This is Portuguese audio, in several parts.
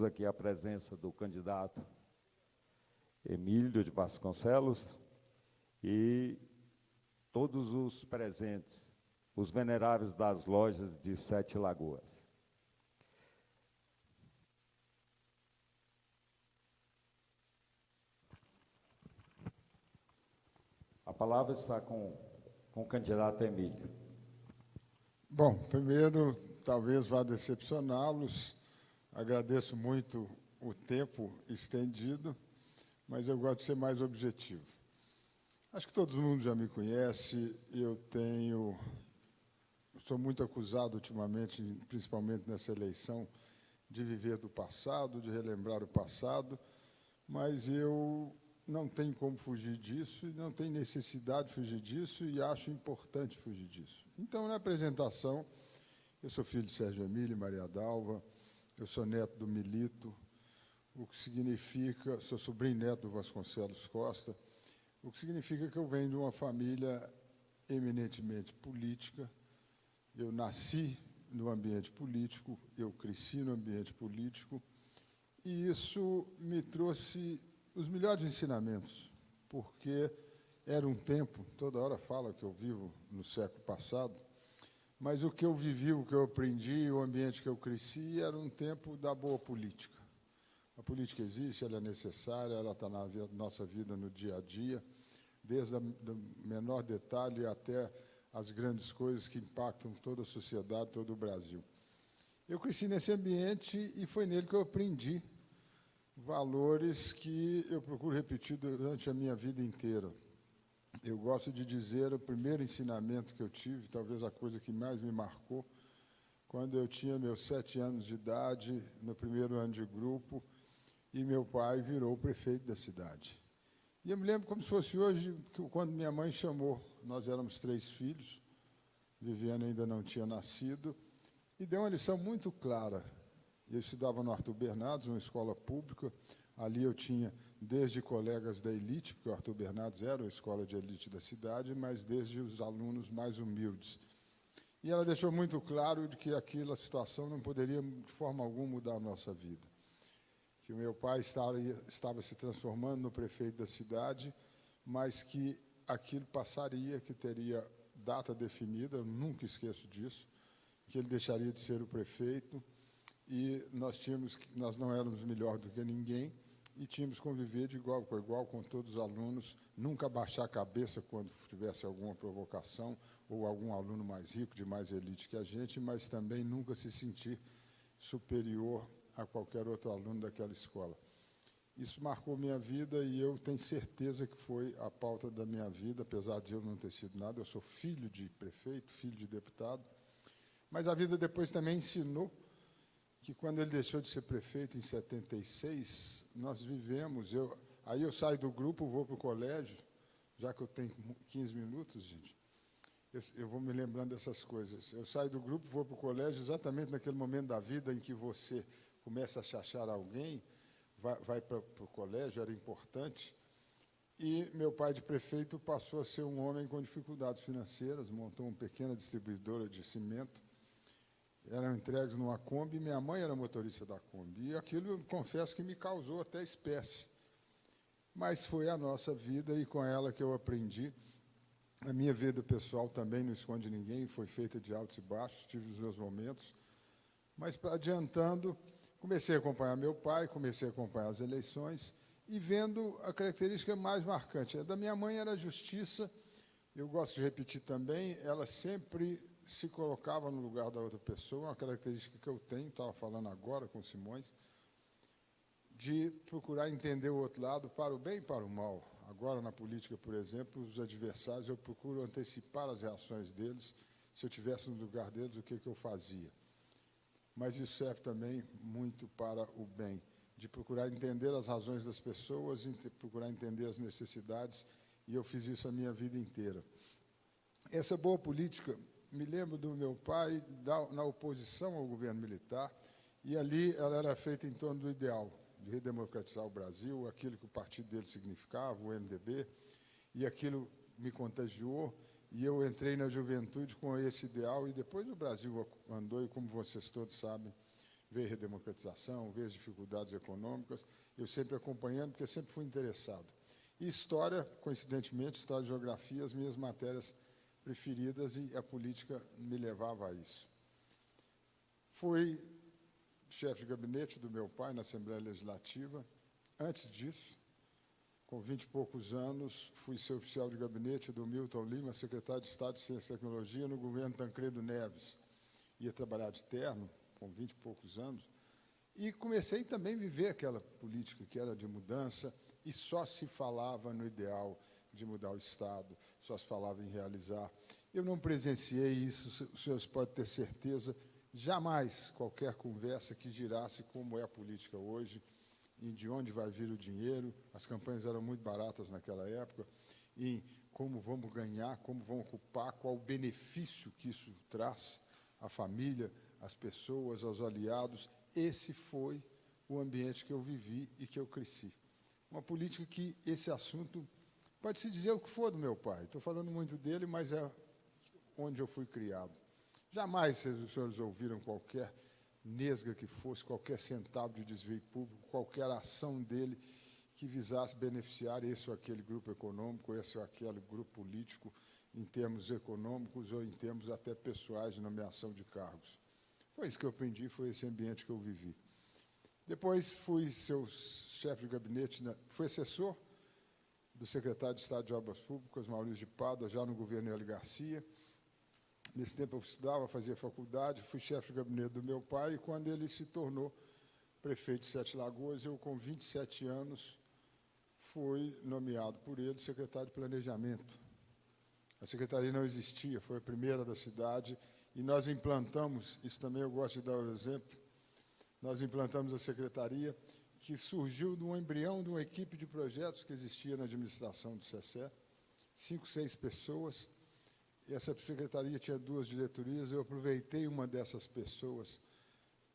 Aqui a presença do candidato Emílio de Vasconcelos e todos os presentes, os veneráveis das lojas de Sete Lagoas. A palavra está com o candidato Emílio. Bom, primeiro, talvez vá decepcioná-los. Agradeço muito o tempo estendido, mas eu gosto de ser mais objetivo. Acho que todo mundo já me conhece, sou muito acusado ultimamente, principalmente nessa eleição, de viver do passado, de relembrar o passado, mas eu não tenho como fugir disso, e não tenho necessidade de fugir disso, e acho importante fugir disso. Então, na apresentação, eu sou filho de Sérgio Emílio e Maria Dalva, eu sou neto do Milito, o que significa, sou sobrinho neto do Vasconcelos Costa, o que significa que eu venho de uma família eminentemente política. Eu nasci no ambiente político, eu cresci no ambiente político, e isso me trouxe os melhores ensinamentos, porque era um tempo, toda hora fala que eu vivo no século passado, mas o que eu vivi, o que eu aprendi, o ambiente que eu cresci, era um tempo da boa política. A política existe, ela é necessária, ela está na nossa vida no dia a dia, desde o menor detalhe até as grandes coisas que impactam toda a sociedade, todo o Brasil. Eu cresci nesse ambiente e foi nele que eu aprendi valores que eu procuro repetir durante a minha vida inteira. Eu gosto de dizer, o primeiro ensinamento que eu tive, talvez a coisa que mais me marcou, quando eu tinha meus 7 anos de idade, no primeiro ano de grupo, e meu pai virou o prefeito da cidade. E eu me lembro como se fosse hoje, quando minha mãe chamou, nós éramos 3 filhos, Viviane ainda não tinha nascido, e deu uma lição muito clara. Eu estudava no Arthur Bernardes, uma escola pública. Ali eu tinha desde colegas da elite, porque o Arthur Bernardes era a escola de elite da cidade, mas desde os alunos mais humildes. E ela deixou muito claro de que aquela situação não poderia, de forma alguma, mudar a nossa vida. Que o meu pai estava se transformando no prefeito da cidade, mas que aquilo passaria, que teria data definida, eu nunca esqueço disso, que ele deixaria de ser o prefeito, e nós não éramos melhor do que ninguém, e tínhamos que conviver de igual para igual com todos os alunos, nunca baixar a cabeça quando tivesse alguma provocação, ou algum aluno mais rico, de mais elite que a gente, mas também nunca se sentir superior a qualquer outro aluno daquela escola. Isso marcou minha vida e eu tenho certeza que foi a pauta da minha vida, apesar de eu não ter sido nada. Eu sou filho de prefeito, filho de deputado, mas a vida depois também ensinou que quando ele deixou de ser prefeito em 76, nós vivemos, aí eu saio do grupo, vou para o colégio, já que eu tenho 15 minutos, gente, eu vou me lembrando dessas coisas. Eu saio do grupo, vou para o colégio, exatamente naquele momento da vida em que você começa a chachar alguém, vai para o colégio, era importante, e meu pai de prefeito passou a ser um homem com dificuldades financeiras, montou uma pequena distribuidora de cimento, eram entregues numa Kombi, minha mãe era motorista da Kombi, e aquilo, eu confesso, que me causou até espécie. Mas foi a nossa vida, e com ela que eu aprendi. A minha vida pessoal também não esconde ninguém, foi feita de altos e baixos, tive os meus momentos. Mas, adiantando, comecei a acompanhar meu pai, comecei a acompanhar as eleições, e vendo a característica mais marcante. A da minha mãe era a justiça, eu gosto de repetir também, ela sempre se colocava no lugar da outra pessoa, uma característica que eu tenho, estava falando agora com o Simões, de procurar entender o outro lado para o bem e para o mal. Agora, na política, por exemplo, os adversários, eu procuro antecipar as reações deles. Se eu estivesse no lugar deles, o que eu fazia? Mas isso serve também muito para o bem, de procurar entender as razões das pessoas, procurar entender as necessidades, e eu fiz isso a minha vida inteira. Essa boa política, me lembro do meu pai na oposição ao governo militar, e ali ela era feita em torno do ideal de redemocratizar o Brasil, aquilo que o partido dele significava, o MDB, e aquilo me contagiou, e eu entrei na juventude com esse ideal, e depois o Brasil andou, e como vocês todos sabem, veio redemocratização, veio as dificuldades econômicas, eu sempre acompanhando, porque sempre fui interessado. E história, coincidentemente, história e geografia, as minhas matérias preferidas, e a política me levava a isso. Fui chefe de gabinete do meu pai na Assembleia Legislativa. Antes disso, com 20 e poucos anos, fui ser oficial de gabinete do Milton Lima, secretário de Estado de Ciência e Tecnologia, no governo Tancredo Neves. Ia trabalhar de terno, com 20 e poucos anos, e comecei também a viver aquela política que era de mudança, e só se falava no ideal de mudar o Estado, só se falava em realizar. Eu não presenciei isso, os senhores podem ter certeza, jamais qualquer conversa que girasse como é a política hoje, e de onde vai vir o dinheiro. As campanhas eram muito baratas naquela época, e como vamos ganhar, como vamos ocupar, qual o benefício que isso traz à família, às pessoas, aos aliados. Esse foi o ambiente que eu vivi e que eu cresci. Uma política que esse assunto, pode-se dizer o que for do meu pai, estou falando muito dele, mas é onde eu fui criado. Jamais os senhores ouviram qualquer nesga que fosse, qualquer centavo de desvio público, qualquer ação dele que visasse beneficiar esse ou aquele grupo econômico, esse ou aquele grupo político, em termos econômicos ou em termos até pessoais de nomeação de cargos. Foi isso que eu aprendi, foi esse ambiente que eu vivi. Depois fui seu chefe de gabinete, fui assessor do secretário de Estado de Obras Públicas, Maurício de Pádua, já no governo Hélio Garcia. Nesse tempo eu estudava, fazia faculdade, fui chefe de gabinete do meu pai, e quando ele se tornou prefeito de Sete Lagoas, eu, com 27 anos, fui nomeado por ele secretário de Planejamento. A secretaria não existia, foi a primeira da cidade, e nós implantamos, isso também eu gosto de dar o exemplo, nós implantamos a secretaria, que surgiu de um embrião de uma equipe de projetos que existia na administração do SECE, 5, 6 pessoas, e essa secretaria tinha 2 diretorias. Eu aproveitei uma dessas pessoas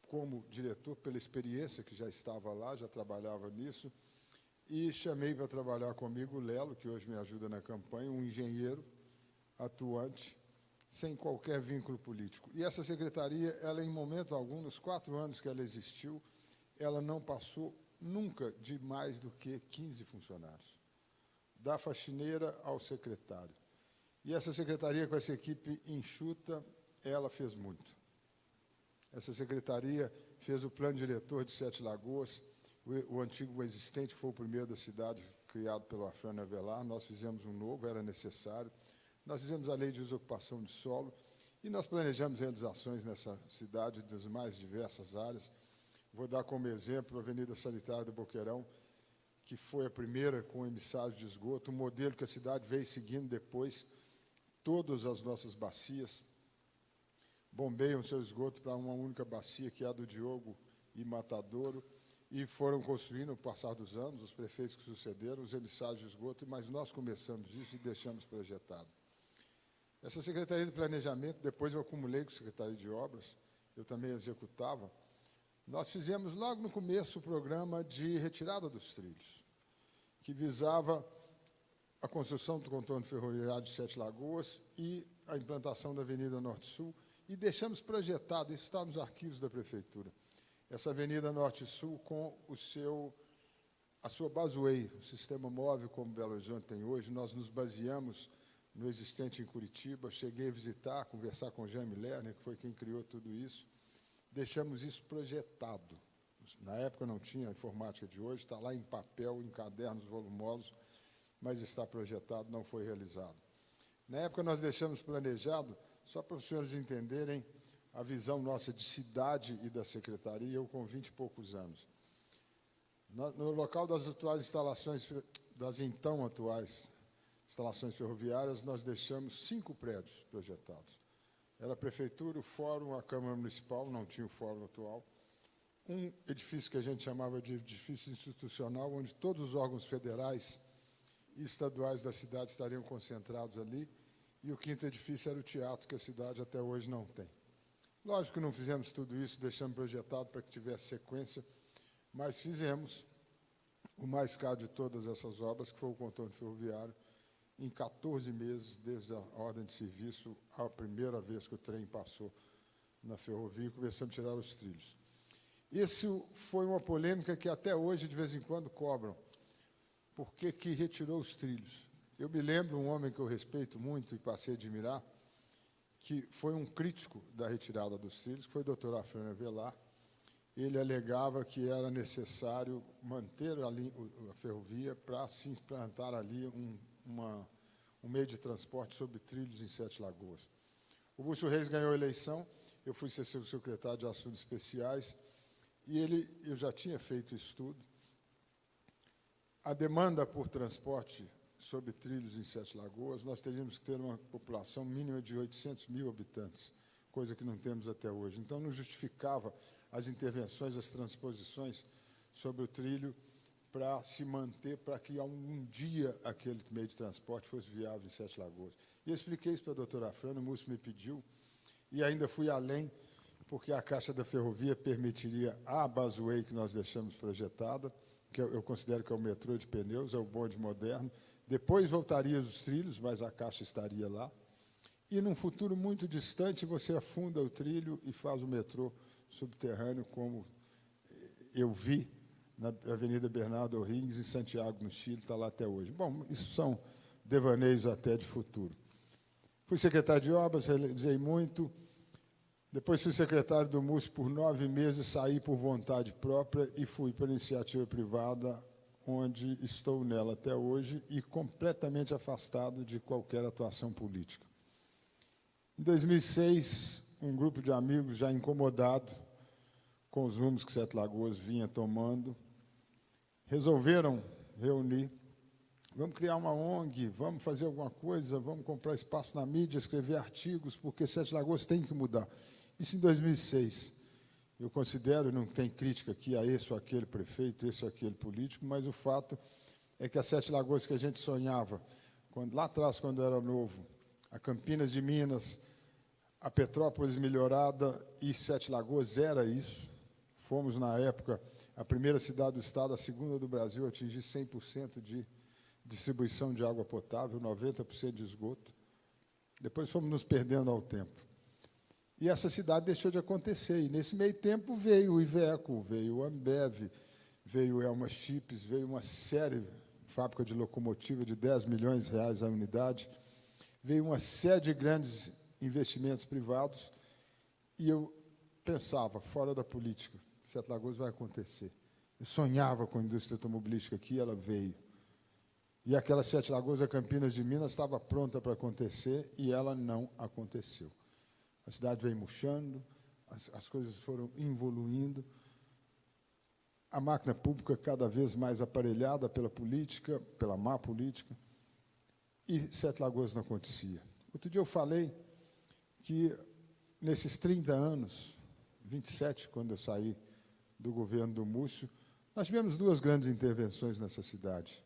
como diretor, pela experiência que já estava lá, já trabalhava nisso, e chamei para trabalhar comigo o Lelo, que hoje me ajuda na campanha, um engenheiro atuante, sem qualquer vínculo político. E essa secretaria, ela, em momento algum, nos 4 anos que ela existiu, ela não passou nunca de mais do que 15 funcionários, da faxineira ao secretário. E essa secretaria, com essa equipe enxuta, ela fez muito. Essa secretaria fez o plano diretor de Sete Lagoas, o antigo existente, que foi o primeiro da cidade, criado pelo Afrânio Avelar. Nós fizemos um novo, era necessário. Nós fizemos a lei de desocupação de solo, e nós planejamos realizações nessa cidade das mais diversas áreas. Vou dar como exemplo a Avenida Sanitária do Boqueirão, que foi a primeira com emissário de esgoto, um modelo que a cidade veio seguindo depois. Todas as nossas bacias bombeiam seu esgoto para uma única bacia, que é a do Diogo e Matadouro, e foram construindo, no passar dos anos, os prefeitos que sucederam, os emissários de esgoto, mas nós começamos isso e deixamos projetado. Essa Secretaria de Planejamento, depois eu acumulei com a Secretaria de Obras, eu também executava. Nós fizemos logo no começo o programa de retirada dos trilhos, que visava a construção do contorno ferroviário de Sete Lagoas e a implantação da Avenida Norte-Sul, e deixamos projetado, isso está nos arquivos da Prefeitura, essa Avenida Norte-Sul com a sua busway, o sistema móvel como Belo Horizonte tem hoje. Nós nos baseamos no existente em Curitiba, cheguei a visitar, conversar com o Jaime Lerner, que foi quem criou tudo isso, deixamos isso projetado. Na época não tinha a informática de hoje, está lá em papel, em cadernos volumosos, mas está projetado, não foi realizado. Na época nós deixamos planejado, só para os senhores entenderem a visão nossa de cidade e da secretaria, eu com 20 e poucos anos. No local das atuais instalações, das então atuais instalações ferroviárias, nós deixamos 5 prédios projetados. Era a Prefeitura, o Fórum, a Câmara Municipal, não tinha o Fórum atual, um edifício que a gente chamava de edifício institucional, onde todos os órgãos federais e estaduais da cidade estariam concentrados ali, e o 5º edifício era o teatro, que a cidade até hoje não tem. Lógico que não fizemos tudo isso, deixamos projetado para que tivesse sequência, mas fizemos o mais caro de todas essas obras, que foi o contorno ferroviário, em 14 meses, desde a ordem de serviço, a primeira vez que o trem passou na ferrovia, e começamos a tirar os trilhos. Isso foi uma polêmica que até hoje, de vez em quando, cobram. Por que retirou os trilhos? Eu me lembro um homem que eu respeito muito e passei a admirar, que foi um crítico da retirada dos trilhos, que foi o doutor Afrânio Avelar. Ele alegava que era necessário manter a ferrovia para se implantar ali um meio de transporte sobre trilhos em Sete Lagoas. O Múcio Reis ganhou a eleição, eu fui ser seu secretário de Assuntos Especiais, e eu já tinha feito estudo. A demanda por transporte sobre trilhos em Sete Lagoas, nós teríamos que ter uma população mínima de 800 mil habitantes, coisa que não temos até hoje. Então, não justificava as intervenções, as transposições sobre o trilho para se manter, para que algum dia aquele meio de transporte fosse viável em Sete Lagoas. E eu expliquei isso para a doutora Afrânio, o Múcio me pediu, e ainda fui além, porque a Caixa da Ferrovia permitiria a busway que nós deixamos projetada, que eu considero que é o metrô de pneus, é o bonde moderno. Depois voltaria os trilhos, mas a Caixa estaria lá. E, num futuro muito distante, você afunda o trilho e faz o metrô subterrâneo, como eu vi na Avenida Bernardo O'Higgins, em Santiago, no Chile, está lá até hoje. Bom, isso são devaneios até de futuro. Fui secretário de Obras, realizei muito. Depois fui secretário do Múcio por 9 meses, saí por vontade própria e fui para a iniciativa privada, onde estou nela até hoje e completamente afastado de qualquer atuação política. Em 2006, um grupo de amigos já incomodado com os rumos que Sete Lagoas vinha tomando, resolveram reunir, vamos criar uma ONG, vamos fazer alguma coisa, vamos comprar espaço na mídia, escrever artigos, porque Sete Lagoas tem que mudar. Isso em 2006. Eu considero, não tem crítica aqui a esse ou aquele prefeito, esse ou aquele político, mas o fato é que as Sete Lagoas que a gente sonhava, lá atrás, quando era novo, a Campinas de Minas, a Petrópolis melhorada e Sete Lagoas era isso. Fomos, na época, a primeira cidade do estado, a segunda do Brasil, a atingir 100% de distribuição de água potável, 90% de esgoto. Depois fomos nos perdendo ao tempo. E essa cidade deixou de acontecer. E, nesse meio tempo, veio o Iveco, veio o Ambev, veio o Elma Chips, veio uma série, fábrica de locomotiva de 10 milhões de reais a unidade, veio uma série de grandes investimentos privados, e eu pensava, fora da política, Sete Lagoas vai acontecer. Eu sonhava com a indústria automobilística aqui, ela veio. E aquela Sete Lagoas, a Campinas de Minas, estava pronta para acontecer, e ela não aconteceu. A cidade veio murchando, as coisas foram evoluindo, a máquina pública cada vez mais aparelhada pela política, pela má política, e Sete Lagoas não acontecia. Outro dia eu falei que, nesses 30 anos, 27, quando eu saí do governo do Múcio, nós tivemos 2 grandes intervenções nessa cidade,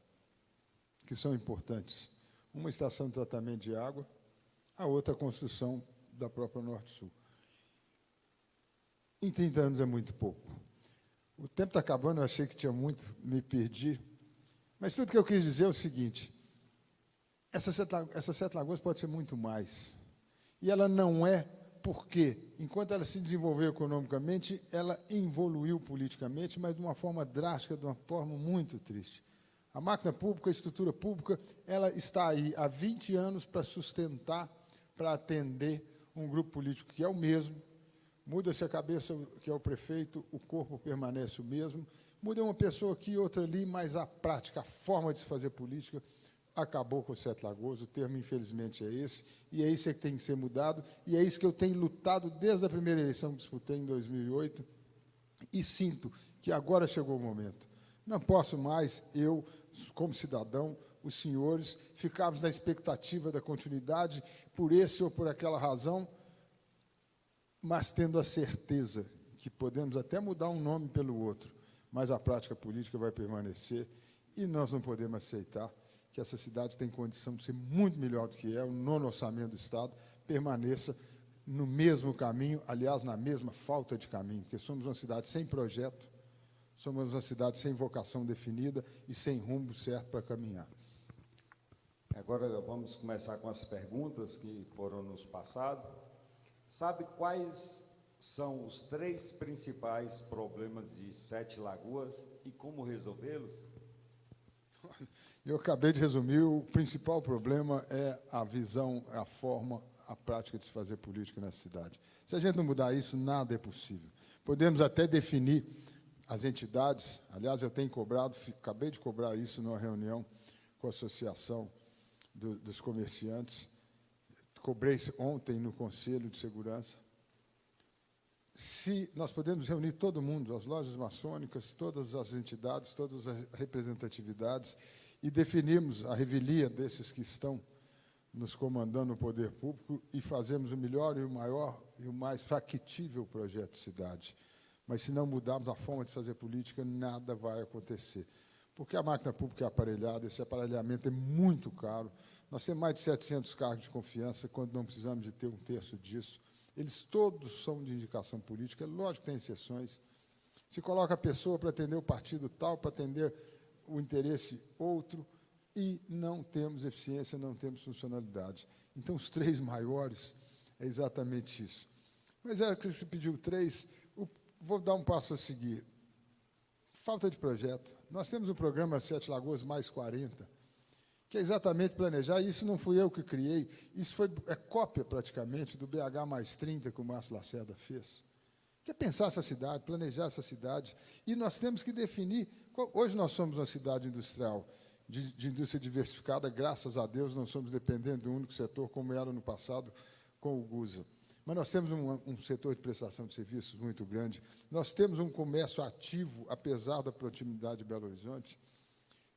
que são importantes. Uma estação de tratamento de água, a outra a construção da própria Norte-Sul. Em 30 anos é muito pouco. O tempo está acabando, eu achei que tinha muito, me perdi. Mas tudo que eu quis dizer é o seguinte, essa Sete Lagoas pode ser muito mais. E ela não é porque, enquanto ela se desenvolveu economicamente, ela evoluiu politicamente, mas de uma forma drástica, de uma forma muito triste. A máquina pública, a estrutura pública, ela está aí há 20 anos para sustentar, para atender um grupo político que é o mesmo, muda-se a cabeça, que é o prefeito, o corpo permanece o mesmo, muda uma pessoa aqui e outra ali, mas a prática, a forma de se fazer política, acabou com o Sete Lagoas, o termo, infelizmente, é esse, e é isso que tem que ser mudado, e é isso que eu tenho lutado desde a primeira eleição que disputei em 2008, e sinto que agora chegou o momento. Não posso mais, eu, como cidadão, os senhores, ficarmos na expectativa da continuidade por esse ou por aquela razão, mas tendo a certeza que podemos até mudar um nome pelo outro, mas a prática política vai permanecer e nós não podemos aceitar que essa cidade tem condição de ser muito melhor do que é, o 9º orçamento do Estado permaneça no mesmo caminho, aliás, na mesma falta de caminho, porque somos uma cidade sem projeto, somos uma cidade sem vocação definida e sem rumo certo para caminhar. Agora vamos começar com as perguntas que foram nos passadas. Sabe quais são os 3 principais problemas de Sete Lagoas e como resolvê-los? Eu acabei de resumir, o principal problema é a visão, a forma, a prática de se fazer política nessa cidade. Se a gente não mudar isso, nada é possível. Podemos até definir as entidades, aliás, eu tenho cobrado, acabei de cobrar isso numa reunião com a Associação dos Comerciantes, cobrei ontem no Conselho de Segurança. Se nós podemos reunir todo mundo, as lojas maçônicas, todas as entidades, todas as representatividades, e definirmos a revelia desses que estão nos comandando o poder público e fazermos o melhor e o maior e o mais factível projeto de cidade. Mas, se não mudarmos a forma de fazer política, nada vai acontecer. Porque a máquina pública é aparelhada, esse aparelhamento é muito caro. Nós temos mais de 700 cargos de confiança, quando não precisamos de ter 1/3 disso. Eles todos são de indicação política, é lógico que tem exceções. Se coloca a pessoa para atender o partido tal, para atender o interesse outro, e não temos eficiência, não temos funcionalidade. Então, os 3 maiores é exatamente isso. Mas é que você pediu 3, vou dar um passo a seguir. Falta de projeto. Nós temos o programa Sete Lagoas mais 40, que é exatamente planejar, e isso não fui eu que criei, isso é cópia, praticamente, do BH mais 30, que o Márcio Lacerda fez. Que é pensar essa cidade, planejar essa cidade, e nós temos que definir. Hoje nós somos uma cidade industrial, de indústria diversificada, graças a Deus, não somos dependentes de um único setor, como era no passado com o GUSA. Mas nós temos um setor de prestação de serviços muito grande, nós temos um comércio ativo, apesar da proximidade de Belo Horizonte,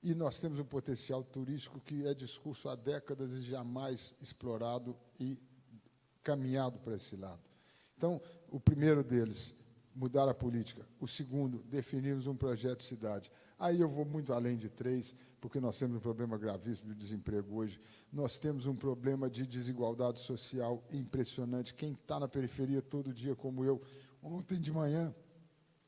e nós temos um potencial turístico que é discurso há décadas e jamais explorado e caminhado para esse lado. Então, o primeiro deles, mudar a política. O segundo, definirmos um projeto de cidade. Aí eu vou muito além de 3, porque nós temos um problema gravíssimo de desemprego hoje. Nós temos um problema de desigualdade social impressionante. Quem está na periferia todo dia, como eu, ontem de manhã,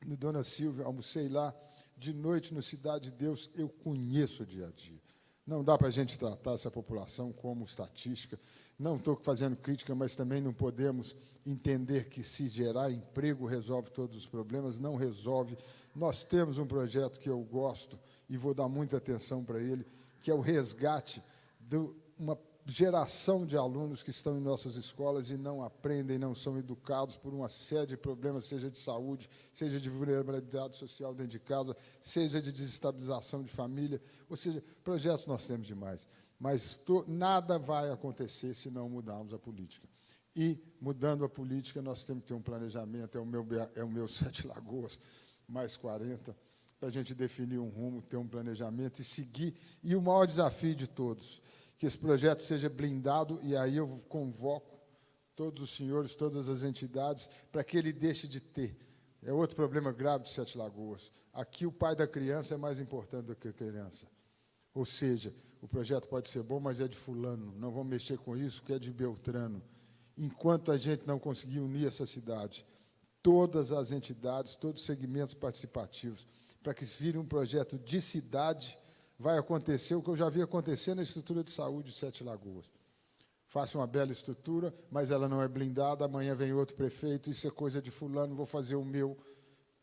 no Dona Silvia, almocei lá, de noite no Cidade de Deus, eu conheço o dia a dia. Não dá para a gente tratar essa população como estatística. Não estou fazendo crítica, mas também não podemos entender que, se gerar emprego, resolve todos os problemas. Não resolve. Nós temos um projeto que eu gosto e vou dar muita atenção para ele, que é o resgate de uma geração de alunos que estão em nossas escolas e não aprendem, não são educados por uma série de problemas, seja de saúde, seja de vulnerabilidade social dentro de casa, seja de desestabilização de família, ou seja, projetos nós temos demais, mas nada vai acontecer se não mudarmos a política. E, mudando a política, nós temos que ter um planejamento, é o meu Sete Lagoas, mais 40, para a gente definir um rumo, ter um planejamento e seguir. E o maior desafio de todos, que esse projeto seja blindado, e aí eu convoco todos os senhores, todas as entidades, para que ele deixe de ter. É outro problema grave de Sete Lagoas. Aqui o pai da criança é mais importante do que a criança. Ou seja, o projeto pode ser bom, mas é de fulano, não vamos mexer com isso, que é de Beltrano. Enquanto a gente não conseguir unir essa cidade, todas as entidades, todos os segmentos participativos, para que vire um projeto de cidade, vai acontecer o que eu já vi acontecer na estrutura de saúde de Sete Lagoas. Faça uma bela estrutura, mas ela não é blindada, amanhã vem outro prefeito, isso é coisa de fulano, vou fazer o meu,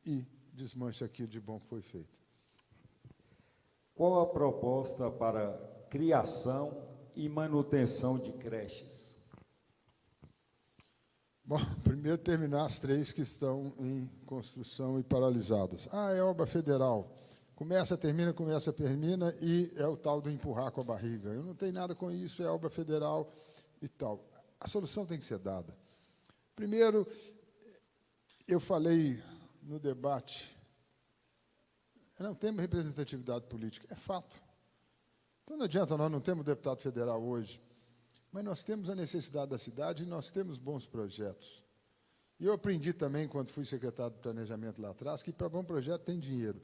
e desmancha aquilo de bom que foi feito. Qual a proposta para criação e manutenção de creches? Bom, primeiro terminar as 3 que estão em construção e paralisadas. É obra federal. Começa, termina, e é o tal do empurrar com a barriga. Eu não tenho nada com isso, é obra federal e tal. A solução tem que ser dada. Primeiro, eu falei no debate, não temos representatividade política, é fato. Então não adianta, nós não temos deputado federal hoje, mas nós temos a necessidade da cidade e nós temos bons projetos. E eu aprendi também, quando fui secretário de planejamento lá atrás, que para bom projeto tem dinheiro.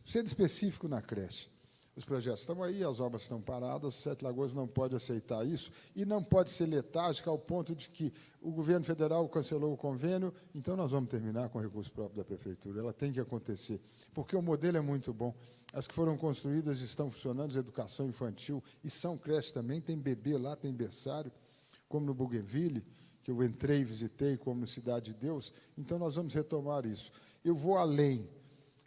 Sendo específico na creche. Os projetos estão aí, as obras estão paradas, Sete Lagoas não pode aceitar isso e não pode ser letárgica ao ponto de que o governo federal cancelou o convênio, então nós vamos terminar com o recurso próprio da prefeitura. Ela tem que acontecer, porque o modelo é muito bom. As que foram construídas estão funcionando, educação infantil, e são creches também, tem bebê lá, tem berçário, como no Bougainville, que eu entrei e visitei como Cidade de Deus, então nós vamos retomar isso. Eu vou além.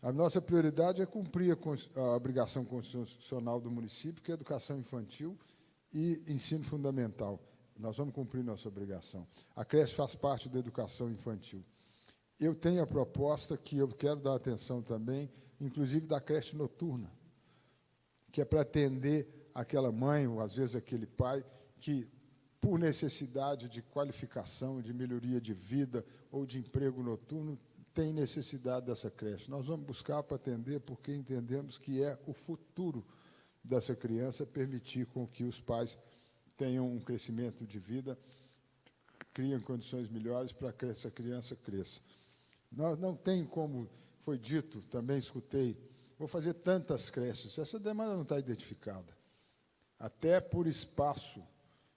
A nossa prioridade é cumprir a obrigação constitucional do município, que é educação infantil e ensino fundamental. Nós vamos cumprir nossa obrigação. A creche faz parte da educação infantil. Eu tenho a proposta que eu quero dar atenção também, inclusive da creche noturna, que é para atender aquela mãe, ou às vezes aquele pai, que, por necessidade de qualificação, de melhoria de vida ou de emprego noturno, tem necessidade dessa creche. Nós vamos buscar para atender, porque entendemos que é o futuro dessa criança, permitir com que os pais tenham um crescimento de vida, criem condições melhores para que essa criança cresça. Nós não tem como, foi dito, também escutei, vou fazer tantas creches, essa demanda não está identificada. Até por espaço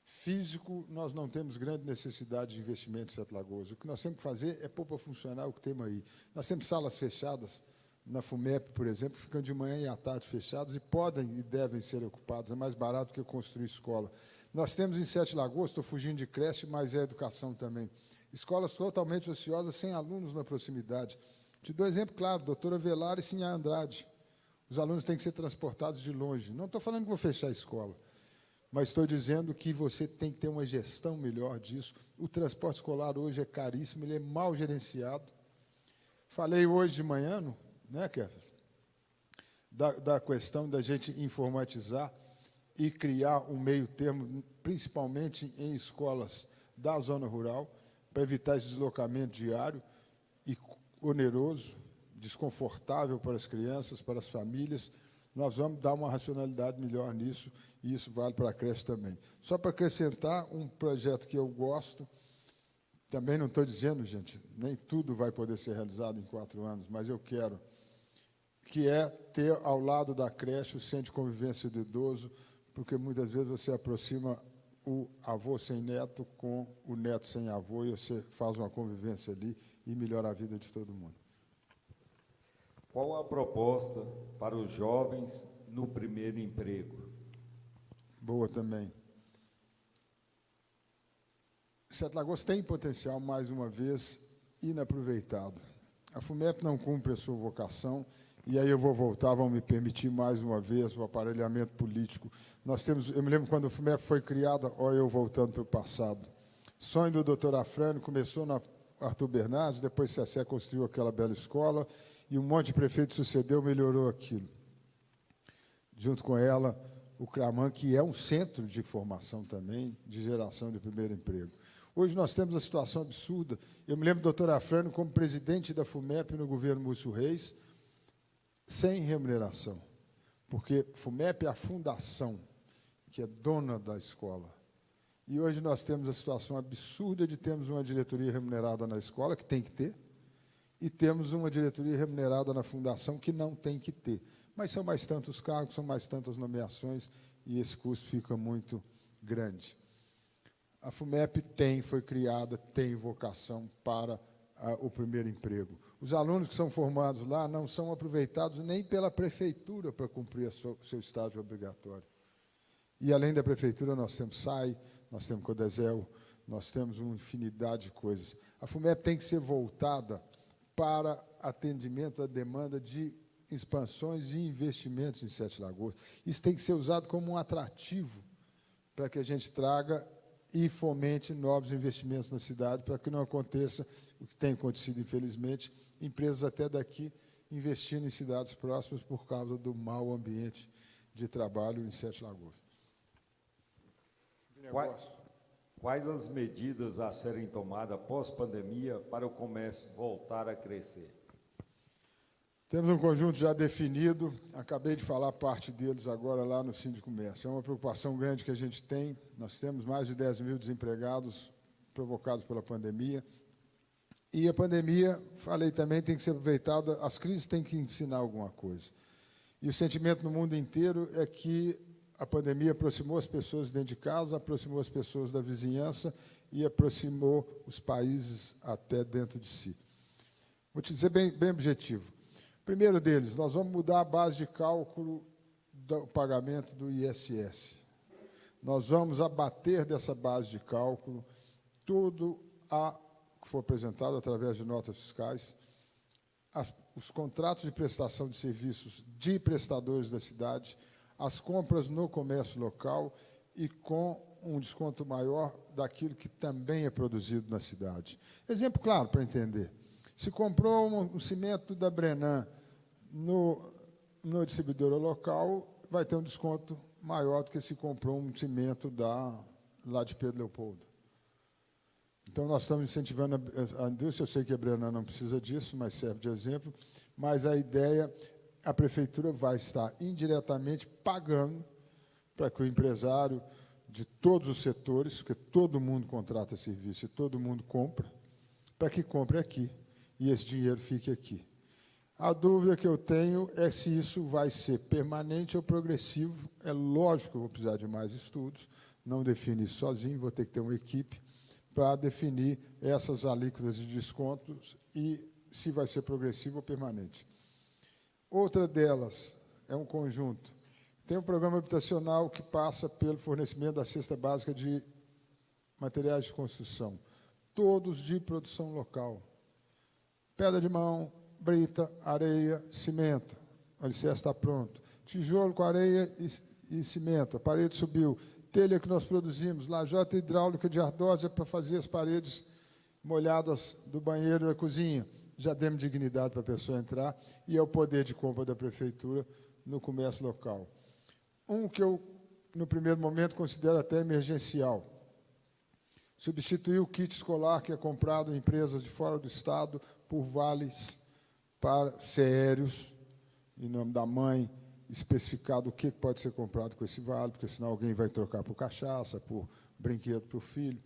físico, nós não temos grande necessidade de investimento em Sete Lagoas. O que nós temos que fazer é pôr para funcionar o que temos aí. Nós temos salas fechadas, na FUMEP, por exemplo, ficam de manhã e à tarde fechadas e podem e devem ser ocupadas. É mais barato que construir escola. Nós temos em Sete Lagoas, estou fugindo de creche, mas é educação também, escolas totalmente ociosas, sem alunos na proximidade. Te dou um exemplo claro, doutora Velar e Sinhá Andrade. Os alunos têm que ser transportados de longe. Não estou falando que vou fechar a escola, mas estou dizendo que você tem que ter uma gestão melhor disso. O transporte escolar hoje é caríssimo, ele é mal gerenciado. Falei hoje de manhã, né, Kefas, da questão da gente informatizar e criar um meio termo, principalmente em escolas da zona rural, para evitar esse deslocamento diário e oneroso, desconfortável para as crianças, para as famílias. Nós vamos dar uma racionalidade melhor nisso, e isso vale para a creche também. Só para acrescentar um projeto que eu gosto, também não estou dizendo, gente, nem tudo vai poder ser realizado em 4 anos, mas eu quero, que é ter ao lado da creche o centro de convivência do idoso, porque muitas vezes você aproxima o avô sem neto com o neto sem avô, e você faz uma convivência ali e melhora a vida de todo mundo. Qual a proposta para os jovens no primeiro emprego? Boa também. Sete Lagoas tem potencial, mais uma vez, inaproveitado. A FUMEP não cumpre a sua vocação, e aí eu vou voltar, vão me permitir mais uma vez o aparelhamento político. Nós temos, eu me lembro quando a FUMEP foi criada, olha eu voltando para o passado. Sonho do doutor Afrânio começou na Arthur Bernardes, depois o SESC construiu aquela bela escola, e um monte de prefeito sucedeu, melhorou aquilo. Junto com ela, o CRAMAN, que é um centro de formação também, de geração de primeiro emprego. Hoje nós temos a situação absurda. Eu me lembro do doutor Afrânio como presidente da FUMEP no governo Múcio Reis, sem remuneração, porque FUMEP é a fundação, que é dona da escola. E hoje nós temos a situação absurda de termos uma diretoria remunerada na escola, que tem que ter, e temos uma diretoria remunerada na fundação, que não tem que ter. Mas são mais tantos cargos, são mais tantas nomeações, e esse custo fica muito grande. A FUMEP foi criada, tem vocação para o primeiro emprego. Os alunos que são formados lá não são aproveitados nem pela prefeitura para cumprir o seu estágio obrigatório. E, além da prefeitura, nós temos SAI, nós temos CODESEL, nós temos uma infinidade de coisas. A FUMEP tem que ser voltada para atendimento à demanda de expansões e investimentos em Sete Lagoas. Isso tem que ser usado como um atrativo para que a gente traga e fomente novos investimentos na cidade, para que não aconteça o que tem acontecido, infelizmente, empresas até daqui investindo em cidades próximas por causa do mau ambiente de trabalho em Sete Lagoas. Quais as medidas a serem tomadas pós-pandemia para o comércio voltar a crescer? Temos um conjunto já definido, acabei de falar parte deles agora lá no Sindicomércio. É uma preocupação grande que a gente tem, nós temos mais de 10 mil desempregados provocados pela pandemia, e a pandemia, falei também, tem que ser aproveitada, as crises têm que ensinar alguma coisa. E o sentimento no mundo inteiro é que a pandemia aproximou as pessoas dentro de casa, aproximou as pessoas da vizinhança e aproximou os países até dentro de si. Vou te dizer bem objetivo. Primeiro deles, nós vamos mudar a base de cálculo do pagamento do ISS. Nós vamos abater dessa base de cálculo tudo que for apresentado através de notas fiscais, os contratos de prestação de serviços de prestadores da cidade, as compras no comércio local e com um desconto maior daquilo que também é produzido na cidade. Exemplo claro para entender. Se comprou um cimento da Brenan no distribuidor local, vai ter um desconto maior do que se comprou um cimento lá de Pedro Leopoldo. Então, nós estamos incentivando a indústria. Eu sei que a Brenan não precisa disso, mas serve de exemplo. Mas a ideia, a prefeitura vai estar indiretamente pagando para que o empresário de todos os setores, porque todo mundo contrata serviço e todo mundo compra, para que compre aqui e esse dinheiro fique aqui. A dúvida que eu tenho é se isso vai ser permanente ou progressivo. É lógico que eu vou precisar de mais estudos, não defino isso sozinho, vou ter que ter uma equipe para definir essas alíquotas de descontos e se vai ser progressivo ou permanente. Outra delas é um conjunto. Tem um programa habitacional que passa pelo fornecimento da cesta básica de materiais de construção, todos de produção local. Pedra de mão, brita, areia, cimento. O alicerce está pronto. Tijolo com areia e cimento. A parede subiu. Telha que nós produzimos. Lajota hidráulica de ardósia para fazer as paredes molhadas do banheiro e da cozinha. Já demos dignidade para a pessoa entrar. E é o poder de compra da prefeitura no comércio local. Um que eu, no primeiro momento, considero até emergencial. Substituir o kit escolar que é comprado em empresas de fora do Estado por vales para ceéreos, em nome da mãe, especificado o que pode ser comprado com esse vale, porque senão alguém vai trocar por cachaça, por brinquedo para o filho.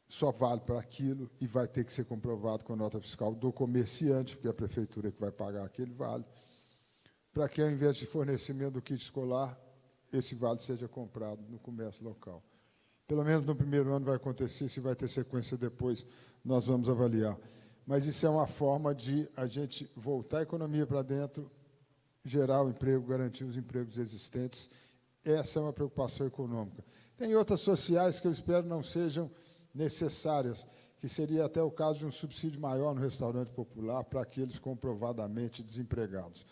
Só vale para aquilo e vai ter que ser comprovado com nota fiscal do comerciante, porque é a prefeitura que vai pagar aquele vale, para que, ao invés de fornecimento do kit escolar, esse vale seja comprado no comércio local. Pelo menos no primeiro ano vai acontecer, se vai ter sequência depois, nós vamos avaliar. Mas isso é uma forma de a gente voltar a economia para dentro, gerar o emprego, garantir os empregos existentes. Essa é uma preocupação econômica. Tem outras sociais que eu espero não sejam necessárias, que seria até o caso de um subsídio maior no restaurante popular para aqueles comprovadamente desempregados.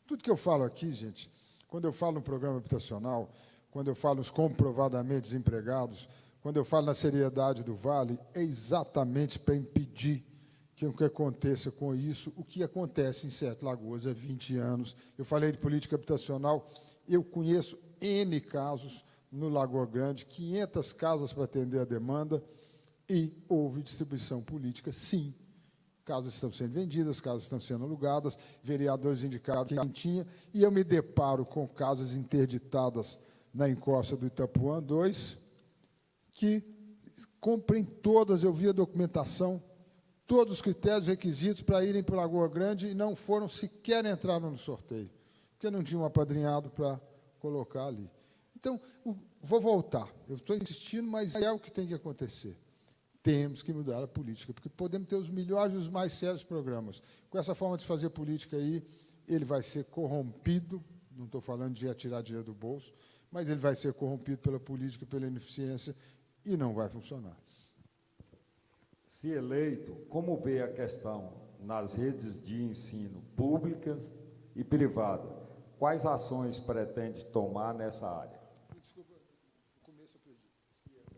Tudo que eu falo aqui, gente, quando eu falo no programa habitacional, quando eu falo nos comprovadamente desempregados, quando eu falo na seriedade do Vale, é exatamente para impedir que o que aconteça com isso, o que acontece em Sete Lagoas há 20 anos. Eu falei de política habitacional, eu conheço N casos no Lagoa Grande, 500 casas para atender a demanda, e houve distribuição política, sim. Casas estão sendo vendidas, casas estão sendo alugadas, vereadores indicaram quem tinha, e eu me deparo com casas interditadas na encosta do Itapuã 2, que comprem todas, eu vi a documentação, todos os critérios, requisitos para irem para Lagoa Grande e não foram sequer entraram no sorteio, porque não tinham um apadrinhado para colocar ali. Então, vou voltar. Eu estou insistindo, mas é o que tem que acontecer. Temos que mudar a política, porque podemos ter os melhores e os mais sérios programas. Com essa forma de fazer política aí, ele vai ser corrompido, não estou falando de tirar dinheiro do bolso, mas ele vai ser corrompido pela política, pela ineficiência, e não vai funcionar. Se eleito, como vê a questão nas redes de ensino públicas e privadas? Quais ações pretende tomar nessa área? Desculpa, no começo eu perdi.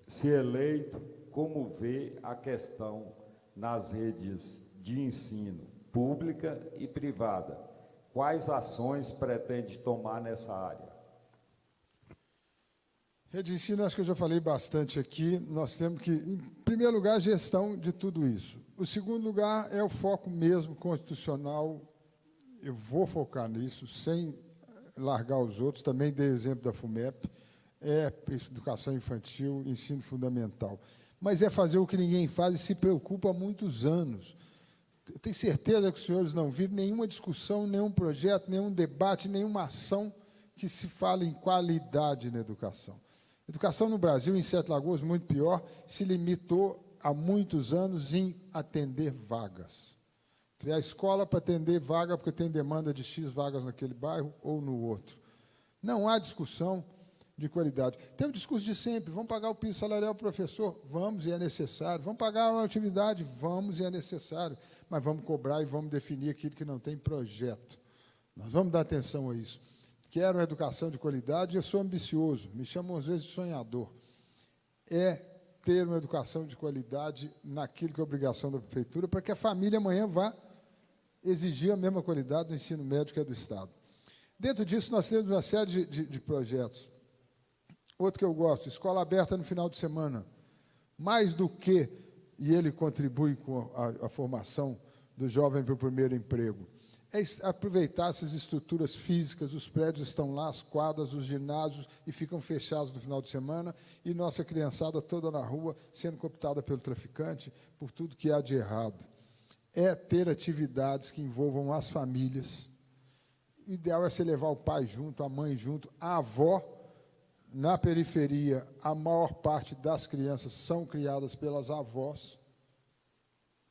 Se eleito, como vê a questão nas redes de ensino pública e privada? Quais ações pretende tomar nessa área? Rede de ensino, acho que eu já falei bastante aqui. Nós temos que, em primeiro lugar, a gestão de tudo isso. O segundo lugar é o foco mesmo constitucional. Eu vou focar nisso, sem largar os outros. Também dei exemplo da FUMEP. É educação infantil, ensino fundamental. Mas é fazer o que ninguém faz e se preocupa há muitos anos. Eu tenho certeza que os senhores não viram nenhuma discussão, nenhum projeto, nenhum debate, nenhuma ação que se fale em qualidade na educação. A educação no Brasil, em Sete Lagoas, muito pior, se limitou há muitos anos em atender vagas. Criar escola para atender vaga, porque tem demanda de X vagas naquele bairro ou no outro. Não há discussão de qualidade. Tem o discurso de sempre, vamos pagar o piso salarial para o professor? Vamos, e é necessário. Vamos pagar a atividade? Vamos, e é necessário. Mas vamos cobrar e vamos definir aquilo que não tem projeto. Nós vamos dar atenção a isso. Quero uma educação de qualidade, eu sou ambicioso, me chamam às vezes de sonhador. É ter uma educação de qualidade naquilo que é obrigação da prefeitura, para que a família amanhã vá exigir a mesma qualidade do ensino médio que é do Estado. Dentro disso, nós temos uma série de projetos. Outro que eu gosto, escola aberta no final de semana. Mais do que, e ele contribui com a formação do jovem para o primeiro emprego, é aproveitar essas estruturas físicas, os prédios estão lá, as quadras, os ginásios, e ficam fechados no final de semana, e nossa criançada toda na rua, sendo cooptada pelo traficante, por tudo que há de errado. É ter atividades que envolvam as famílias. O ideal é você levar o pai junto, a mãe junto, a avó. Na periferia, a maior parte das crianças são criadas pelas avós.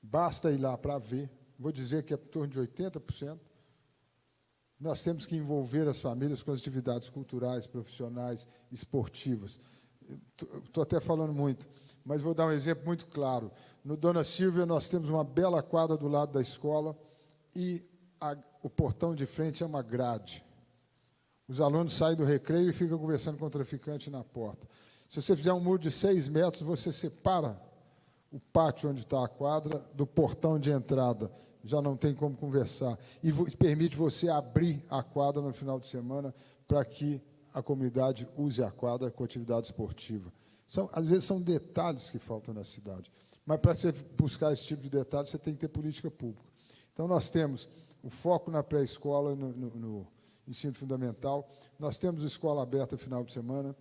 Basta ir lá para ver. Vou dizer que é em torno de 80%. Nós temos que envolver as famílias com as atividades culturais, profissionais, esportivas. Estou até falando muito, mas vou dar um exemplo muito claro. No Dona Silvia, nós temos uma bela quadra do lado da escola e o portão de frente é uma grade. Os alunos saem do recreio e ficam conversando com o traficante na porta. Se você fizer um muro de 6 metros, você separa o pátio onde está a quadra do portão de entrada. Já não tem como conversar. E permite você abrir a quadra no final de semana para que a comunidade use a quadra com atividade esportiva. Às vezes são detalhes que faltam na cidade. Mas, para você buscar esse tipo de detalhes, você tem que ter política pública. Então, nós temos o foco na pré-escola, no ensino fundamental, nós temos a escola aberta no final de semana,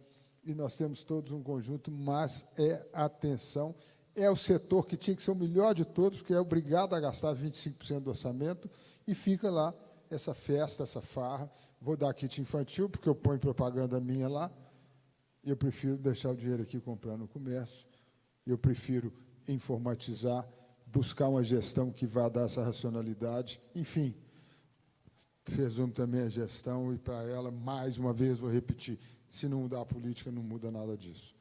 e nós temos todos um conjunto, mas atenção, é o setor que tinha que ser o melhor de todos, que é obrigado a gastar 25% do orçamento, e fica lá essa festa, essa farra. Vou dar kit infantil, porque eu ponho propaganda minha lá, e eu prefiro deixar o dinheiro aqui comprando no comércio, eu prefiro informatizar, buscar uma gestão que vá dar essa racionalidade, enfim, resumo também a gestão, e para ela, mais uma vez, vou repetir, se não mudar a política, não muda nada disso.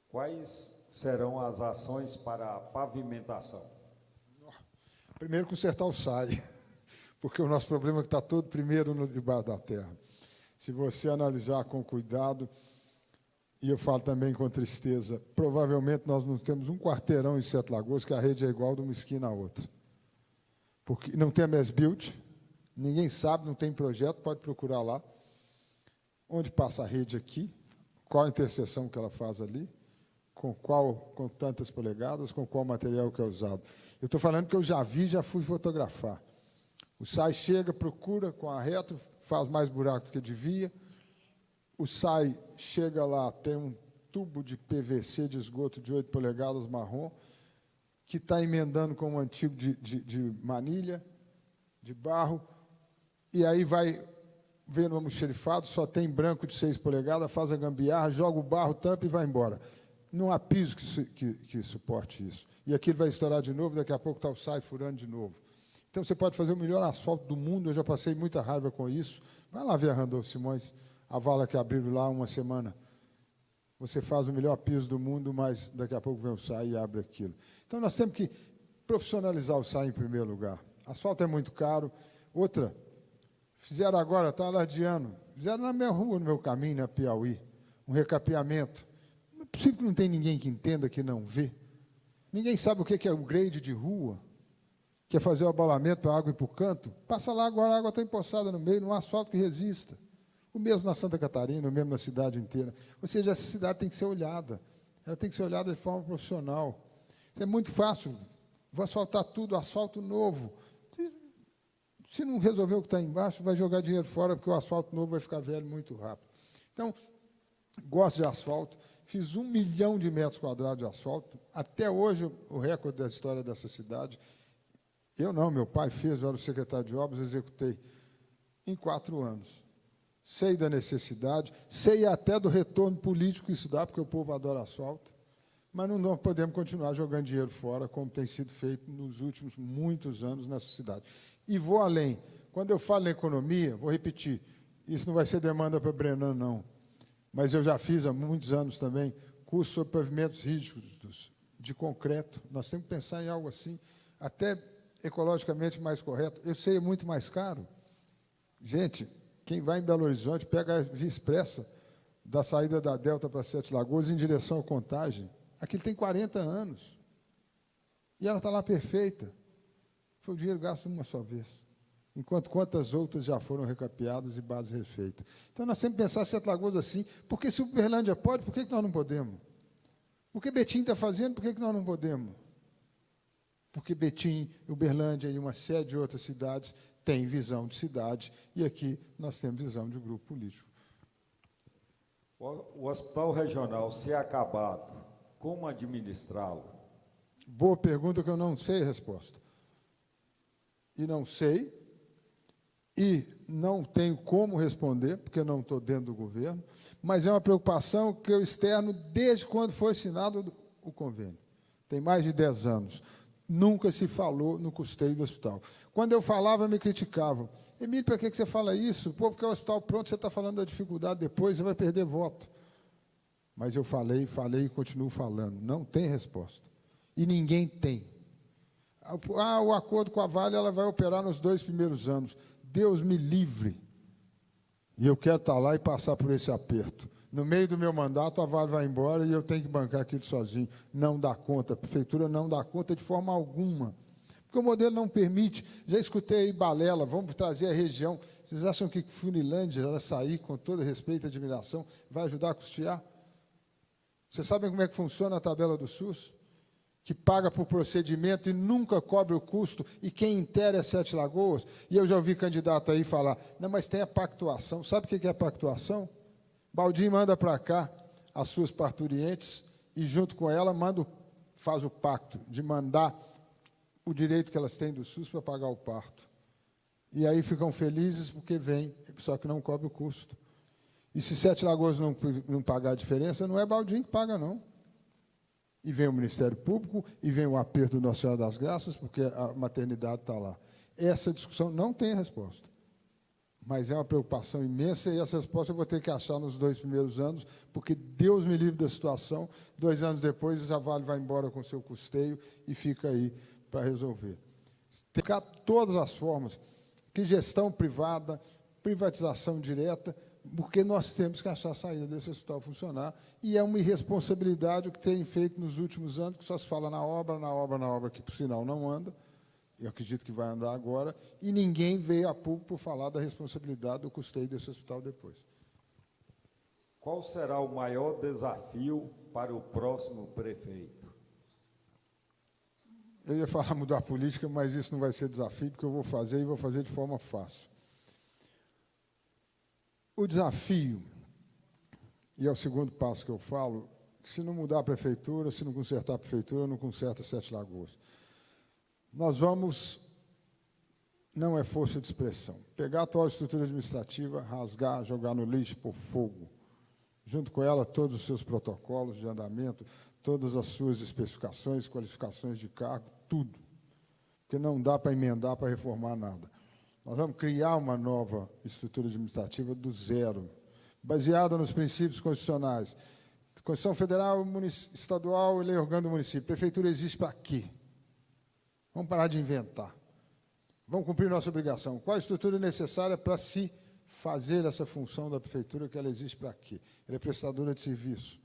Quais serão as ações para a pavimentação? Primeiro, consertar o SAI, porque o nosso problema é que está todo primeiro debaixo da terra. Se você analisar com cuidado, e eu falo também com tristeza, provavelmente nós não temos um quarteirão em Sete Lagoas que a rede é igual de uma esquina à outra. Porque não tem a MESBuilt, ninguém sabe, não tem projeto, pode procurar lá. Onde passa a rede aqui, qual a interseção que ela faz ali, com tantas polegadas, com qual material que é usado. Eu estou falando que eu já vi, já fui fotografar. O SAI chega, procura com a reta, faz mais buraco do que devia. O SAI chega lá, tem um tubo de PVC de esgoto de 8 polegadas marrom, que está emendando com um antigo de manilha, de barro, e aí vai ver no almoxerifado, só tem branco de 6 polegadas, faz a gambiarra, joga o barro, tampa e vai embora. Não há piso que suporte isso. E aquilo vai estourar de novo, daqui a pouco está o SAI furando de novo. Então, você pode fazer o melhor asfalto do mundo, eu já passei muita raiva com isso. Vai lá ver a Randolfo Simões, a vala que abriu lá uma semana. Você faz o melhor piso do mundo, mas daqui a pouco vem o SAI e abre aquilo. Então, nós temos que profissionalizar o SAI em primeiro lugar. Asfalto é muito caro. Outra, fizeram agora, está alardeando, fizeram na minha rua, no meu caminho, na Piauí, um recapeamento. Não é possível que não tem ninguém que entenda, que não vê. Ninguém sabe o que é o grade de rua, que é fazer o abalamento para a água ir para o canto. Passa lá, agora a água está empoçada no meio, num asfalto que resista. O mesmo na Santa Catarina, o mesmo na cidade inteira. Ou seja, essa cidade tem que ser olhada. Ela tem que ser olhada de forma profissional. É muito fácil. Vou asfaltar tudo, asfalto novo. Se não resolver o que está embaixo, vai jogar dinheiro fora, porque o asfalto novo vai ficar velho muito rápido. Então, gosto de asfalto. Fiz 1 milhão de metros quadrados de asfalto. Até hoje, o recorde da história dessa cidade. Eu não, meu pai fez, eu era o secretário de obras, executei em 4 anos. Sei da necessidade, sei até do retorno político que isso dá, porque o povo adora asfalto, mas não podemos continuar jogando dinheiro fora, como tem sido feito nos últimos muitos anos nessa cidade. E vou além. Quando eu falo em economia, vou repetir, isso não vai ser demanda para Brenan, não. Mas eu já fiz há muitos anos também curso sobre pavimentos rígidos, de concreto. Nós temos que pensar em algo assim, até ecologicamente mais correto. Eu sei, é muito mais caro. Gente, quem vai em Belo Horizonte, pega a Via Expressa, da saída da Delta para Sete Lagoas, em direção à Contagem. Aquilo tem 40 anos. E ela está lá perfeita. Foi o dinheiro gasto uma só vez. Enquanto quantas outras já foram recapeadas e bases refeitas. Então, nós sempre pensamos Sete Lagoas assim, porque se o Uberlândia pode, por que nós não podemos? Porque Betim está fazendo, por que nós não podemos? Porque Betim, Uberlândia e uma série de outras cidades têm visão de cidade, e aqui nós temos visão de grupo político. O hospital regional, se acabado, como administrá-lo? Boa pergunta que eu não sei a resposta. E não sei, e não tenho como responder, porque não estou dentro do governo, mas é uma preocupação que eu externo desde quando foi assinado o convênio. Tem mais de 10 anos. Nunca se falou no custeio do hospital. Quando eu falava, me criticavam. Emílio, para que você fala isso? Pô, porque o hospital pronto, você está falando da dificuldade depois, você vai perder voto. Mas eu falei e continuo falando. Não tem resposta. E ninguém tem. O acordo com a Vale, ela vai operar nos 2 primeiros anos. Deus me livre. E eu quero estar lá e passar por esse aperto. No meio do meu mandato, a Vale vai embora e eu tenho que bancar aquilo sozinho. Não dá conta. A prefeitura não dá conta de forma alguma. Porque o modelo não permite. Já escutei aí balela, vamos trazer a região. Vocês acham que Funilândia, ela sair, com todo respeito e admiração, vai ajudar a custear? Vocês sabem como é que funciona a tabela do SUS? Que paga por procedimento e nunca cobre o custo, e quem inteira é Sete Lagoas. E eu já ouvi candidato aí falar, não, mas tem a pactuação. Sabe o que é a pactuação? Baldinho manda para cá as suas parturientes e, junto com ela, faz o pacto de mandar o direito que elas têm do SUS para pagar o parto. E aí ficam felizes porque vem, só que não cobre o custo. E se Sete Lagoas não pagar a diferença, não é Baldinho que paga, não. E vem o Ministério Público, e vem o aperto do Nossa Senhora das Graças, porque a maternidade está lá. Essa discussão não tem resposta. Mas é uma preocupação imensa, e essa resposta eu vou ter que achar nos 2 primeiros anos, porque Deus me livre da situação. 2 anos depois, a Vale vai embora com seu custeio e fica aí para resolver. Tem que todas as formas, que gestão privada, privatização direta, porque nós temos que achar a saída desse hospital funcionar, e é uma irresponsabilidade o que tem feito nos últimos anos, que só se fala na obra, que, por sinal, não anda, eu acredito que vai andar agora, e ninguém veio a público por falar da responsabilidade do custeio desse hospital depois. Qual será o maior desafio para o próximo prefeito? Eu ia falar mudar a política, mas isso não vai ser desafio, porque eu vou fazer e vou fazer de forma fácil. O desafio, e é o segundo passo que eu falo, que se não mudar a prefeitura, se não consertar a prefeitura, não conserta Sete Lagoas. Nós vamos, não é força de expressão, pegar a atual estrutura administrativa, rasgar, jogar no lixo, pôr fogo. Junto com ela, todos os seus protocolos de andamento, todas as suas especificações, qualificações de cargo, tudo. Porque não dá para emendar, para reformar nada. Nós vamos criar uma nova estrutura administrativa do zero, baseada nos princípios constitucionais. Constituição Federal, Estadual e Lei Orgânica do Município. Prefeitura existe para quê? Vamos parar de inventar. Vamos cumprir nossa obrigação. Qual a estrutura necessária para se fazer essa função da prefeitura, que ela existe para quê? Ela é prestadora de serviço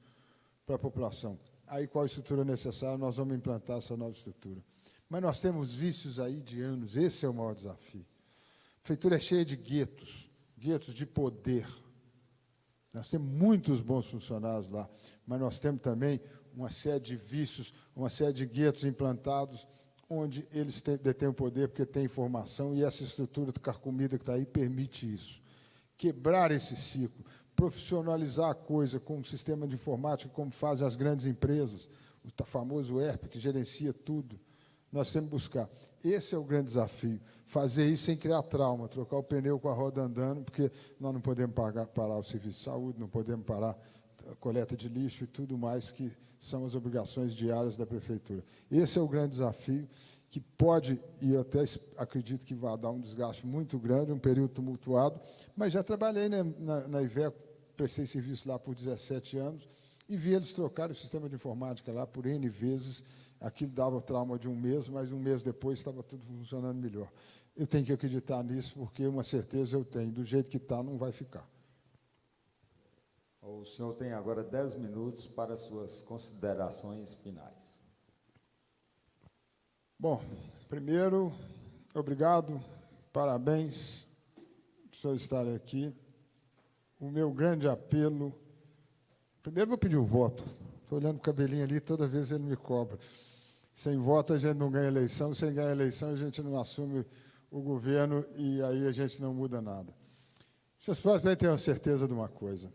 para a população. Aí, qual a estrutura necessária? Nós vamos implantar essa nova estrutura. Mas nós temos vícios aí de anos, esse é o maior desafio. A prefeitura é cheia de guetos de poder. Nós temos muitos bons funcionários lá, mas nós temos também uma série de vícios, uma série de guetos implantados, onde eles detêm o poder porque têm informação, e essa estrutura carcomida que está aí permite isso. Quebrar esse ciclo, profissionalizar a coisa com um sistema de informática, como fazem as grandes empresas, o famoso ERP, que gerencia tudo. Nós temos que buscar. Esse é o grande desafio, fazer isso sem criar trauma, trocar o pneu com a roda andando, porque nós não podemos parar o serviço de saúde, não podemos parar a coleta de lixo e tudo mais que são as obrigações diárias da prefeitura. Esse é o grande desafio, que pode, e eu até acredito que vai dar um desgaste muito grande, um período tumultuado, mas já trabalhei na Iveco prestei serviço lá por 17 anos e vi eles trocarem o sistema de informática lá por N vezes. Aquilo dava trauma de um mês, mas um mês depois estava tudo funcionando melhor. Eu tenho que acreditar nisso, porque uma certeza eu tenho, do jeito que está, não vai ficar. O senhor tem agora 10 minutos para suas considerações finais. Bom, primeiro, obrigado, parabéns por o senhor estar aqui. O meu grande apelo, primeiro vou pedir o voto. Estou olhando o cabelinho ali, toda vez ele me cobra. Sem voto a gente não ganha eleição, sem ganhar eleição a gente não assume o governo e aí a gente não muda nada. Vocês podem ter uma certeza de uma coisa,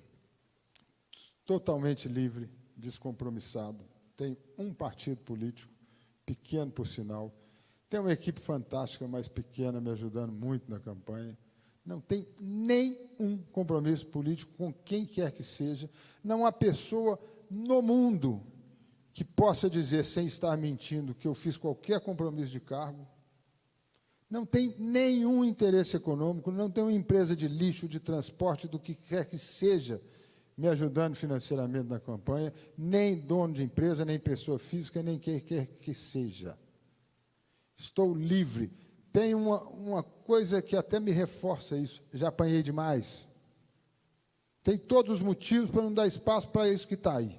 totalmente livre, descompromissado, tem um partido político, pequeno por sinal, tem uma equipe fantástica, mas pequena, me ajudando muito na campanha, não tem nenhum compromisso político com quem quer que seja, não há pessoa no mundo que possa dizer, sem estar mentindo, que eu fiz qualquer compromisso de cargo, não tem nenhum interesse econômico, não tem uma empresa de lixo, de transporte, do que quer que seja, me ajudando financeiramente na campanha, nem dono de empresa, nem pessoa física, nem quem quer que seja. Estou livre. Tem uma coisa que até me reforça isso, já apanhei demais. Tem todos os motivos para não dar espaço para isso que está aí.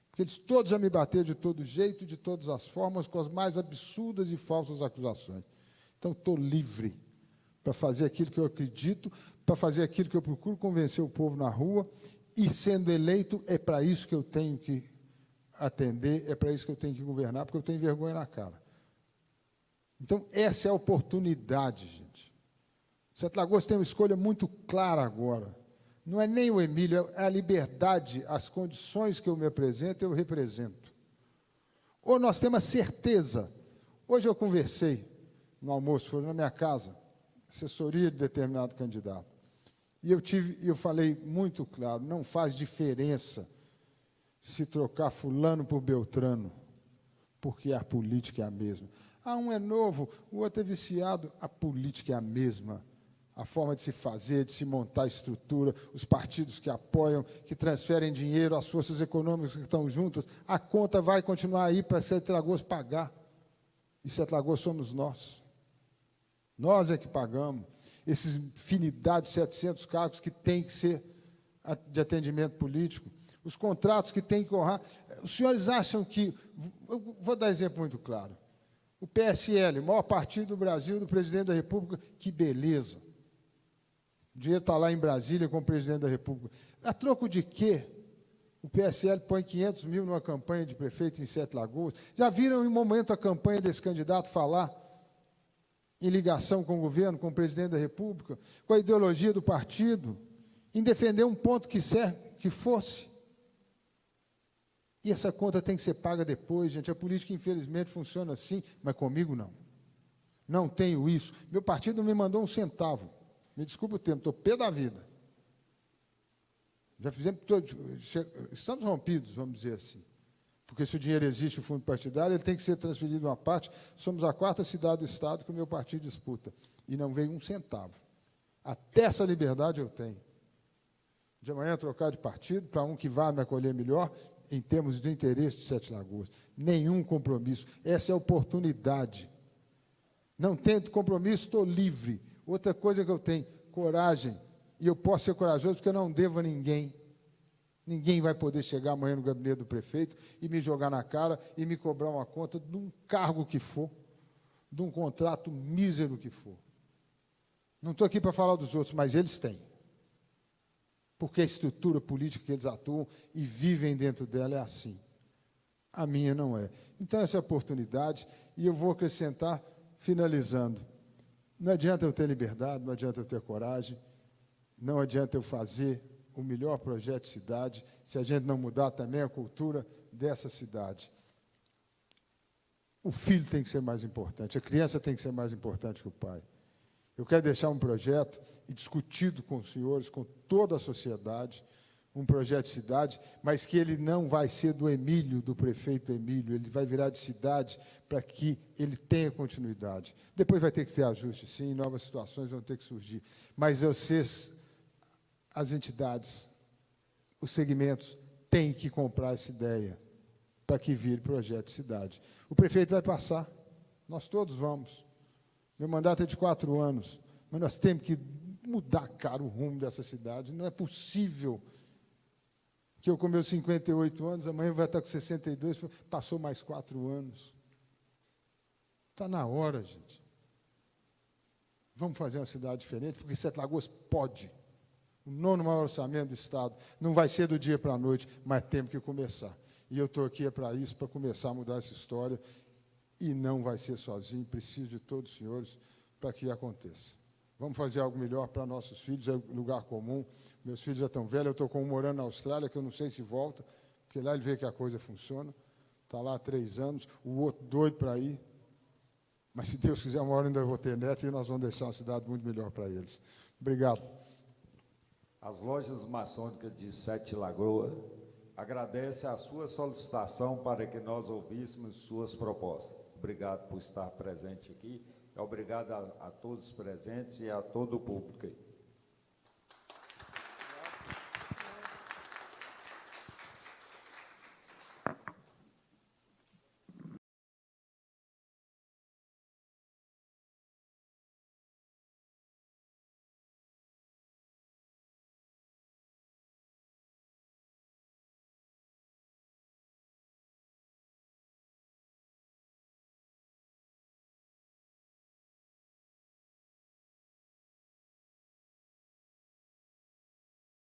Porque eles todos já me bateram de todo jeito, de todas as formas, com as mais absurdas e falsas acusações. Então, estou livre para fazer aquilo que eu acredito, para fazer aquilo que eu procuro convencer o povo na rua, e, sendo eleito, é para isso que eu tenho que atender, é para isso que eu tenho que governar, porque eu tenho vergonha na cara. Então, essa é a oportunidade, gente. Sete Lagoas tem uma escolha muito clara agora. Não é nem o Emílio, é a liberdade, as condições que eu me apresento, eu represento. Ou nós temos a certeza. Hoje eu conversei no almoço, foi na minha casa, assessoria de determinado candidato. E eu falei muito claro, não faz diferença se trocar fulano por Beltrano, porque a política é a mesma. Ah, um é novo, o outro é viciado, a política é a mesma. A forma de se fazer, de se montar a estrutura, os partidos que apoiam, que transferem dinheiro, as forças econômicas que estão juntas, a conta vai continuar aí para Sete Lagoas pagar. E Sete Lagoas somos nós. Nós é que pagamos. Esses infinidade de 700 cargos que tem que ser de atendimento político, os contratos que tem que honrar. Os senhores acham que... Eu vou dar exemplo muito claro. O PSL, o maior partido do Brasil, do presidente da República, que beleza. O dinheiro está lá em Brasília com o presidente da República. A troco de quê? O PSL põe 500 mil numa campanha de prefeito em Sete Lagoas. Já viram em um momento a campanha desse candidato falar em ligação com o governo, com o presidente da República, com a ideologia do partido, em defender um ponto que fosse? E essa conta tem que ser paga depois, gente. A política, infelizmente, funciona assim, mas comigo não. Não tenho isso. Meu partido não me mandou um centavo. Me desculpe o tempo, estou pé da vida. Já fizemos estamos rompidos, vamos dizer assim. Porque se o dinheiro existe no fundo partidário, ele tem que ser transferido uma parte. Somos a 4ª cidade do Estado que o meu partido disputa. E não veio um centavo. Até essa liberdade eu tenho. De amanhã trocar de partido para um que vá me acolher melhor, em termos de interesse de Sete Lagoas. Nenhum compromisso. Essa é a oportunidade. Não tento compromisso, estou livre. Outra coisa que eu tenho, coragem. E eu posso ser corajoso porque eu não devo a ninguém. Ninguém vai poder chegar amanhã no gabinete do prefeito e me jogar na cara e me cobrar uma conta de um cargo que for, de um contrato mísero que for. Não estou aqui para falar dos outros, mas eles têm. Porque a estrutura política que eles atuam e vivem dentro dela é assim. A minha não é. Então, essa é a oportunidade, e eu vou acrescentar, finalizando. Não adianta eu ter liberdade, não adianta eu ter coragem, não adianta eu fazer o melhor projeto de cidade, se a gente não mudar também a cultura dessa cidade. O filho tem que ser mais importante, a criança tem que ser mais importante que o pai. Eu quero deixar um projeto, e discutido com os senhores, com toda a sociedade, um projeto de cidade, mas que ele não vai ser do Emílio, do prefeito Emílio, ele vai virar de cidade para que ele tenha continuidade. Depois vai ter que ter ajuste, sim, novas situações vão ter que surgir, mas vocês, as entidades, os segmentos têm que comprar essa ideia para que vire projeto de cidade. O prefeito vai passar, nós todos vamos. Meu mandato é de 4 anos, mas nós temos que mudar, cara, o rumo dessa cidade. Não é possível que eu, com meus 58 anos, amanhã vai estar com 62, passou mais 4 anos. Está na hora, gente. Vamos fazer uma cidade diferente, porque Sete Lagoas pode. O 9º maior orçamento do Estado. Não vai ser do dia para a noite, mas temos que começar. E eu estou aqui para isso, para começar a mudar essa história. E não vai ser sozinho, preciso de todos os senhores para que aconteça. Vamos fazer algo melhor para nossos filhos, é lugar comum. Meus filhos já estão velhos, eu estou com um morando na Austrália, que eu não sei se volta, porque lá ele vê que a coisa funciona. Está lá há 3 anos, o outro doido para ir. Mas, se Deus quiser, uma hora ainda vou ter neto e nós vamos deixar uma cidade muito melhor para eles. Obrigado. As lojas maçônicas de Sete Lagoas agradecem a sua solicitação para que nós ouvíssemos suas propostas. Obrigado por estar presente aqui. Obrigado a todos os presentes e a todo o público aí.